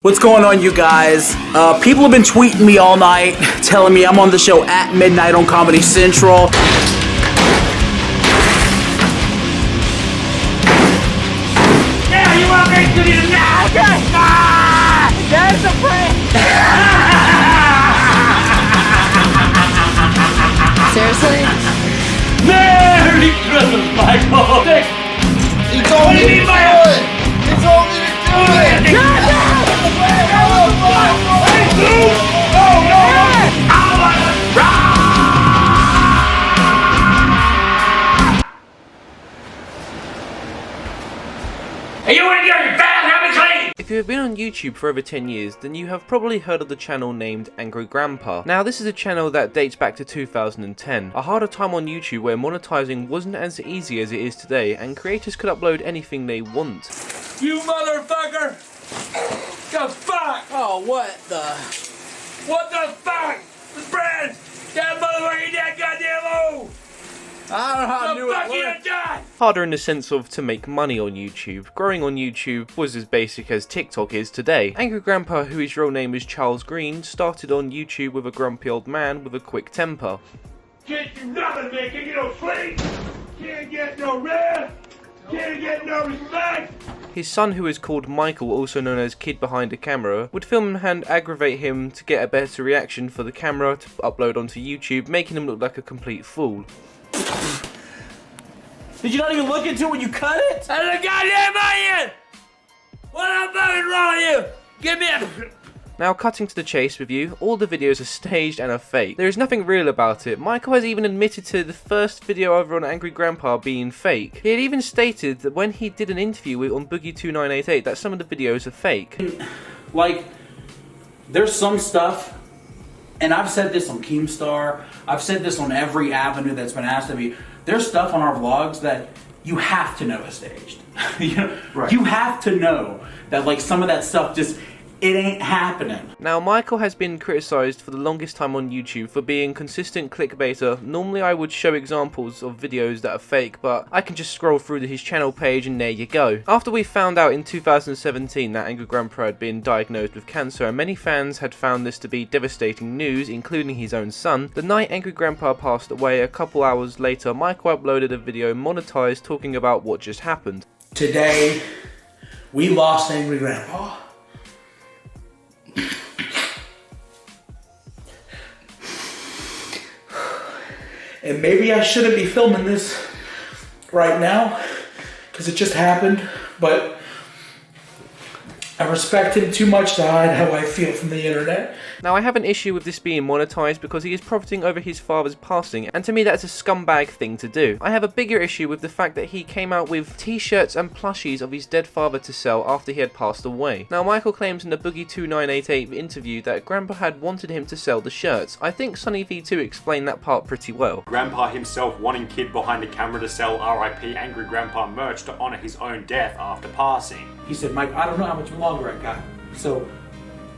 What's going on, you guys? People have been tweeting me all night, telling me I'm on the show at midnight on Comedy Central. Yeah, you want me to do now? Okay. Ah, that's a prank. Seriously? Merry Christmas, Michael. He told me to do it! He told me to do it! Are you in here, you bad habit clean? If you have been on YouTube for over 10 years, then you have probably heard of the channel named Angry Grandpa. Now, this is a channel that dates back to 2010, a harder time on YouTube where monetizing wasn't as easy as it is today, and creators could upload anything they want. You motherfucker! The fuck? Oh, what the? What the fuck? The bread! That motherfucker, that goddamn old! I don't know how I The knew fuck it you worked. done? Harder in the sense of to make money on YouTube. Growing on YouTube was as basic as TikTok is today. Angry Grandpa, who his real name is Charles Green, started on YouTube with a grumpy old man with a quick temper. Can't do nothing, man. Can't get no sleep. Can't get no rest. Can't get no respect. His son, who is called Michael, also known as KidBehindACamera, would film him and aggravate him to get a better reaction for the camera to upload onto YouTube, making him look like a complete fool. Did you not even look into it when you cut it? That's a goddamn onion! What the fuck is wrong with you? Give me a... Now, cutting to the chase with you, all the videos are staged and are fake. There is nothing real about it. Michael has even admitted to the first video over on Angry Grandpa being fake. He had even stated that when he did an interview on Boogie2988 that some of the videos are fake. Like, there's some stuff, and I've said this on Keemstar, I've said this on every avenue that's been asked of me. There's stuff on our vlogs that you have to know is staged. You have to know that, like, some of that stuff just, it ain't happening. Now, Michael has been criticised for the longest time on YouTube for being consistent clickbaiter. Normally I would show examples of videos that are fake, but I can just scroll through to his channel page and there you go. After we found out in 2017 that Angry Grandpa had been diagnosed with cancer, and many fans had found this to be devastating news, including his own son, the night Angry Grandpa passed away, a couple hours later, Michael uploaded a video monetized talking about what just happened. Today, we lost Angry Grandpa. And maybe I shouldn't be filming this right now, because it just happened, but I respect him too much to hide how I feel from the internet. Now, I have an issue with this being monetized because he is profiting over his father's passing, and to me that's a scumbag thing to do. I have a bigger issue with the fact that he came out with t-shirts and plushies of his dead father to sell after he had passed away. Now, Michael claims in the Boogie2988 interview that Grandpa had wanted him to sell the shirts. I think Sonny V2 explained that part pretty well. Grandpa himself wanting KidBehindACamera to sell RIP Angry Grandpa merch to honour his own death after passing. He said, Mike, I don't know how much longer I got, so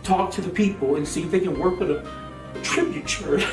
talk to the people and see if they can work with a tribute shirt.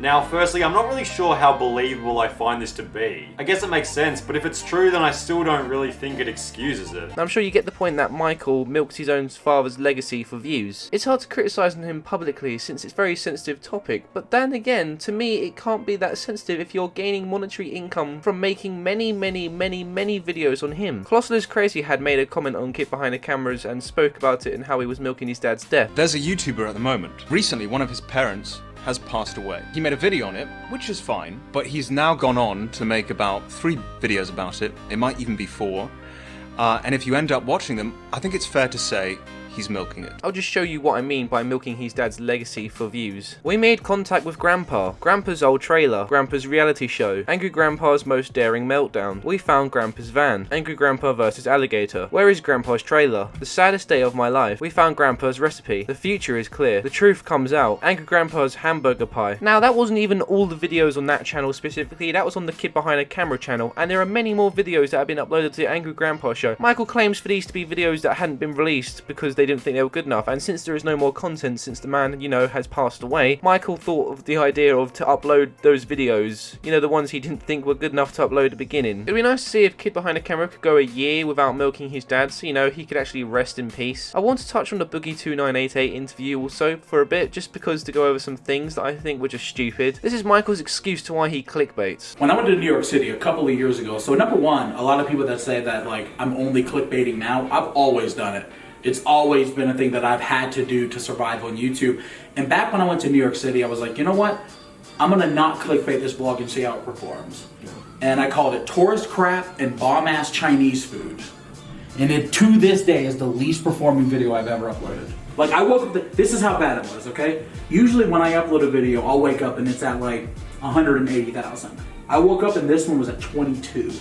Now, firstly, I'm not really sure how believable I find this to be. I guess it makes sense, but if it's true, then I still don't really think it excuses it. Now, I'm sure you get the point that Michael milks his own father's legacy for views. It's hard to criticise him publicly since it's a very sensitive topic, but then again, to me, it can't be that sensitive if you're gaining monetary income from making many videos on him. Colossal is Crazy had made a comment on KidBehindACameras and spoke about it and how he was milking his dad's death. There's a YouTuber at the moment. Recently, one of his parents has passed away. He made a video on it, which is fine, but he's now gone on to make about 3 videos about it. It might even be 4. And if you end up watching them, I think it's fair to say he's milking it. I'll just show you what I mean by milking his dad's legacy for views. We made contact with Grandpa, Grandpa's old trailer, Grandpa's reality show, Angry Grandpa's most daring meltdown. We found Grandpa's van, Angry Grandpa vs Alligator. Where is Grandpa's trailer? The saddest day of my life. We found Grandpa's recipe. The future is clear. The truth comes out. Angry Grandpa's hamburger pie. Now, that wasn't even all the videos on that channel specifically, that was on the KidBehindACamera channel, and there are many more videos that have been uploaded to the Angry Grandpa show. Michael claims for these to be videos that hadn't been released because they they didn't think they were good enough. And since there is no more content, since the man, you know, has passed away, Michael thought of the idea of to upload those videos, you know, the ones he didn't think were good enough to upload at the beginning. It'd be nice to see if Kid Behind a Camera could go a year without milking his dad, so, you know, he could actually rest in peace. I want to touch on the Boogie2988 interview also for a bit, just because to go over some things that I think were just stupid. This is Michael's excuse to why he clickbaits. When I went to New York City a couple of years ago, so number one, a lot of people that say that like I'm only clickbaiting now, I've always done it. It's always been a thing that I've had to do to survive on YouTube. And back when I went to New York City, I was like, you know what? I'm gonna not clickbait this blog and see how it performs. And I called it Tourist Crap and Bomb-Ass Chinese Food. And it, to this day, is the least performing video I've ever uploaded. Like, I woke up, this is how bad it was, okay? Usually when I upload a video, I'll wake up and it's at like 180,000. I woke up and this one was at 22.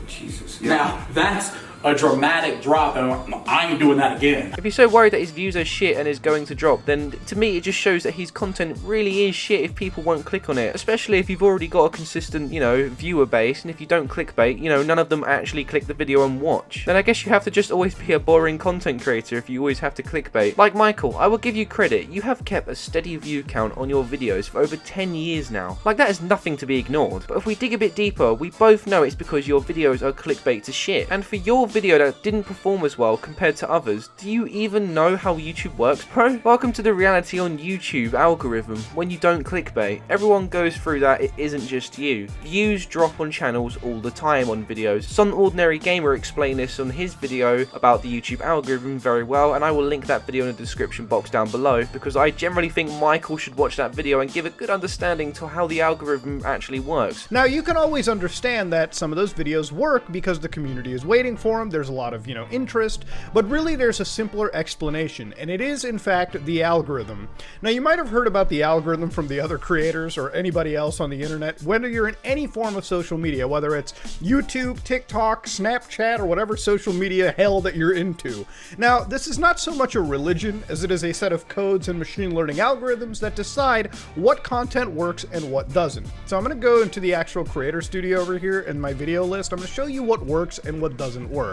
Jesus. Now, that's a dramatic drop, and I ain't doing that again. If you're so worried that his views are shit and is going to drop, then to me it just shows that his content really is shit if people won't click on it. Especially if you've already got a consistent, you know, viewer base, and if you don't clickbait, you know, none of them actually click the video and watch. Then I guess you have to just always be a boring content creator if you always have to clickbait. Like Michael, I will give you credit, you have kept a steady view count on your videos for over 10 years now. Like, that is nothing to be ignored. But if we dig a bit deeper, we both know it's because your videos are clickbait to shit. And for your video that didn't perform as well compared to others, do you even know how YouTube works, bro? Welcome to the reality on YouTube algorithm when you don't clickbait. Everyone goes through that, it isn't just you. Views drop on channels all the time on videos. Some Ordinary Gamer explained this on his video about the YouTube algorithm very well, and I will link that video in the description box down below, because I generally think Michael should watch that video and give a good understanding to how the algorithm actually works. Now, you can always understand that some of those videos work because the community is waiting for them, there's a lot of, you know, interest, but really there's a simpler explanation, and it is, in fact, the algorithm. Now, you might have heard about the algorithm from the other creators or anybody else on the internet, whether you're in any form of social media, whether it's YouTube, TikTok, Snapchat, or whatever social media hell that you're into. Now, this is not so much a religion as it is a set of codes and machine learning algorithms that decide what content works and what doesn't. So I'm going to go into the actual creator studio over here in my video list. I'm going to show you what works and what doesn't work.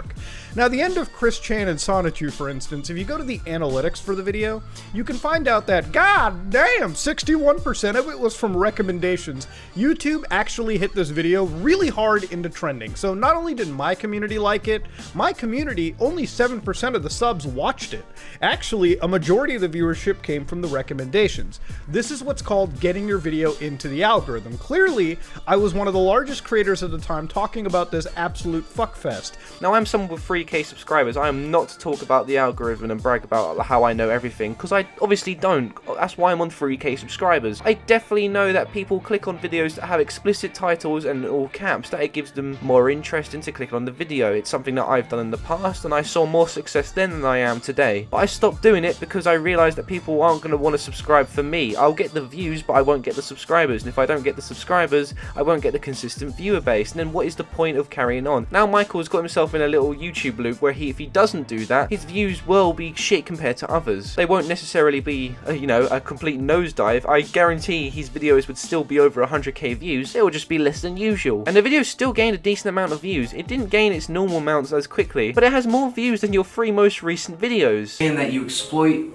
Now, the end of Chris Chan and Sonichu, for instance, if you go to the analytics for the video, you can find out that, god damn, 61% of it was from recommendations. YouTube actually hit this video really hard into trending. So not only did my community like it, my community, only 7% of the subs watched it. Actually, a majority of the viewership came from the recommendations. This is what's called getting your video into the algorithm. Clearly, I was one of the largest creators at the time talking about this absolute fuckfest. Now, I'm someone with 3k subscribers. I am not to talk about the algorithm and brag about how I know everything, because I obviously don't. That's why I'm on 3k subscribers. I definitely know that people click on videos that have explicit titles and all caps, that it gives them more interest into clicking on the video. It's something that I've done in the past, and I saw more success then than I am today. But I stopped doing it because I realised that people aren't going to want to subscribe for me. I'll get the views, but I won't get the subscribers, and if I don't get the subscribers, I won't get the consistent viewer base, and then what is the point of carrying on? Now Michael's got himself in a little YouTube loop where if he doesn't do that, his views will be shit compared to others. They won't necessarily be, a complete nosedive. I guarantee his videos would still be over 100k views. It will just be less than usual. And the video still gained a decent amount of views. It didn't gain its normal amounts as quickly, but it has more views than your 3 most recent videos. And that you exploit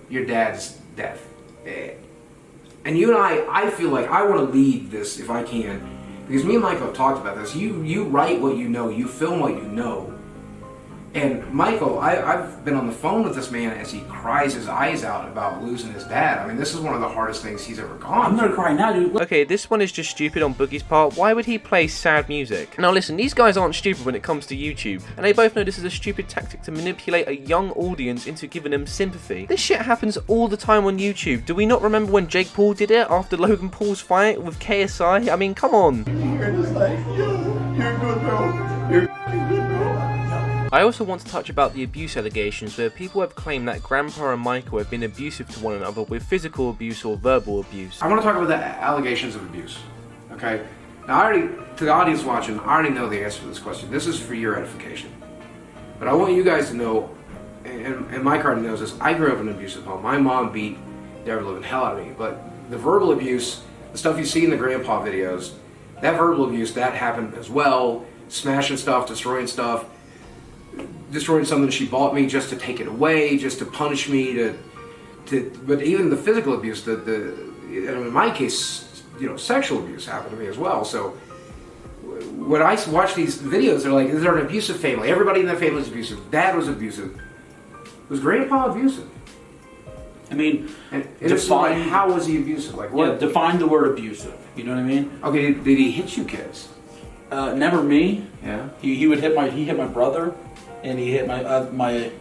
your dad's death. And you and I feel like I want to lead this if I can, because me and Michael have talked about this. You write what you know, you film what you know. And Michael, I've been on the phone with this man as he cries his eyes out about losing his dad. I mean, this is one of the hardest things he's ever gone I'm through. gonna cry now, dude. Okay, this one is just stupid on Boogie's part. Why would he play sad music? Now listen, these guys aren't stupid when it comes to YouTube, and they both know this is a stupid tactic to manipulate a young audience into giving them sympathy. This shit happens all the time on YouTube. Do we not remember when Jake Paul did it after Logan Paul's fight with KSI? I mean, come on. I also want to touch about the abuse allegations, where people have claimed that Grandpa and Michael have been abusive to one another with physical abuse or verbal abuse. I want to talk about the allegations of abuse, okay? Now, to the audience watching, I already know the answer to this question. This is for your edification. But I want you guys to know, and Mike already knows this, I grew up in an abusive home. My mom beat the ever living hell out of me, but the verbal abuse, the stuff you see in the grandpa videos, that verbal abuse, that happened as well, smashing stuff, destroying stuff. destroyed something she bought me just to take it away, just to punish me, but even the physical abuse, in my case, sexual abuse happened to me as well. So when I watch these videos, they're like, "Is there an abusive family? Everybody in that family is abusive. Dad was abusive. Was Grandpa abusive?" I mean, and define, like, how was he abusive? Like, what? Yeah, define the word abusive. You know what I mean? Okay, did he hit you kids? Never me. Yeah. He would hit my brother, and he hit my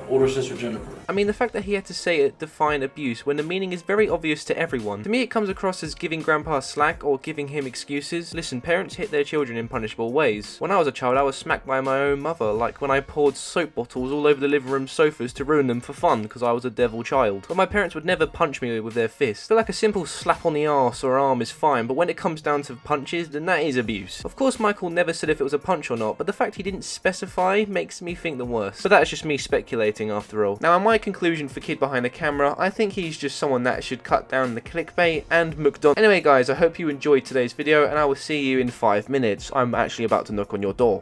older sister Jennifer. I mean, the fact that he had to say it define abuse when the meaning is very obvious to everyone. To me, it comes across as giving Grandpa slack or giving him excuses. Listen, parents hit their children in punishable ways. When I was a child, I was smacked by my own mother, like when I poured soap bottles all over the living room sofas to ruin them for fun because I was a devil child. But my parents would never punch me with their fists. I feel like a simple slap on the arse or arm is fine, but when it comes down to punches, then that is abuse. Of course, Michael never said if it was a punch or not, but the fact he didn't specify makes me think the worst. But that's just me speculating after all. Now, in my conclusion for Kid Behind the Camera, I think he's just someone that should cut down the clickbait and McDonald's. Anyway guys, I hope you enjoyed today's video and I will see you in 5 minutes. I'm actually about to knock on your door.